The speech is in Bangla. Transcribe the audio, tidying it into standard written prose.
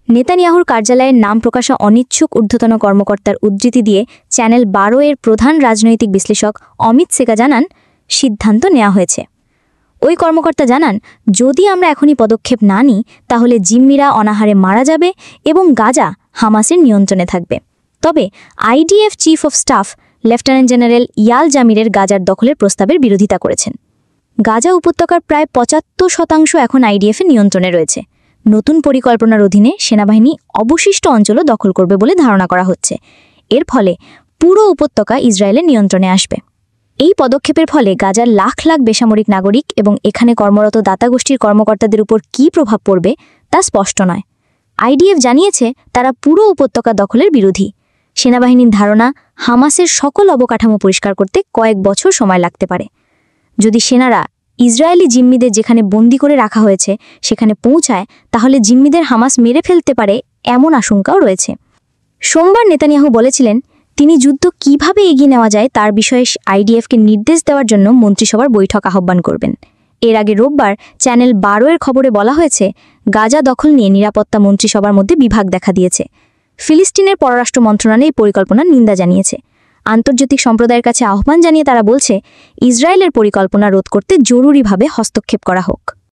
নেতানিয়াহুর কার্যালয়ের নাম প্রকাশে অনিচ্ছুক ঊর্ধ্বতন কর্মকর্তার উদ্ধৃতি দিয়ে চ্যানেল 12 এর প্রধান রাজনৈতিক বিশ্লেষক অমিত সেকা জানান, সিদ্ধান্ত নেওয়া হয়েছে। ওই কর্মকর্তা জানান, যদি আমরা এখনই পদক্ষেপ না নিই তাহলে জিম্মিরা অনাহারে মারা যাবে এবং গাজা হামাসের নিয়ন্ত্রণে থাকবে। তবে IDF chief of staff lieutenant general Eyal জামিরের গাজার দখলের প্রস্তাবের বিরোধিতা করেছেন। গাজা উপত্যকার প্রায় ৭৫% এখন আইডিএফের নিয়ন্ত্রণে রয়েছে। নতুন পরিকল্পনার অধীনে সেনাবাহিনী অবশিষ্ট অঞ্চলও দখল করবে বলে ধারণা করা হচ্ছে। এর ফলে পুরো উপত্যকা ইসরায়েলের নিয়ন্ত্রণে আসবে। এই পদক্ষেপের ফলে গাজার লাখ লাখ বেসামরিক নাগরিক এবং এখানে কর্মরত দাতা গোষ্ঠীর কর্মকর্তাদের উপর কী প্রভাব পড়বে তা স্পষ্ট নয়। আইডিএফ জানিয়েছে তারা পুরো উপত্যকা দখলের বিরোধী। সেনাবাহিনীর ধারণা, হামাসের সকল অবকাঠামো পরিষ্কার করতে কয়েক বছর সময় লাগতে পারে। যদি সেনারা ইসরায়েলি জিম্মিদের যেখানে বন্দী করে রাখা হয়েছে সেখানে পৌঁছায়, তাহলে জিম্মিদের হামাস মেরে ফেলতে পারে এমন আশঙ্কাও রয়েছে। সোমবার নেতানিয়াহু বলেছিলেন, তিনি যুদ্ধ কিভাবে এগিয়ে নেওয়া যায় তার বিষয়ে আইডিএফকে নির্দেশ দেওয়ার জন্য মন্ত্রিসভার বৈঠক আহ্বান করবেন। এর আগে রোববার চ্যানেল 12 এর খবরে বলা হয়েছে, গাজা দখল নিয়ে নিরাপত্তা মন্ত্রিসভার মধ্যে বিভাগ দেখা দিয়েছে। ফিলিস্তিনের পররাষ্ট্র মন্ত্রণালয় এই পরিকল্পনার নিন্দা জানিয়েছে। আন্তর্জাতিক সম্প্রদায়ের কাছে আহ্বান জানিয়ে তারা বলছে, ইসরায়েলের পরিকল্পনা রোধ করতে জরুরিভাবে হস্তক্ষেপ করা হোক।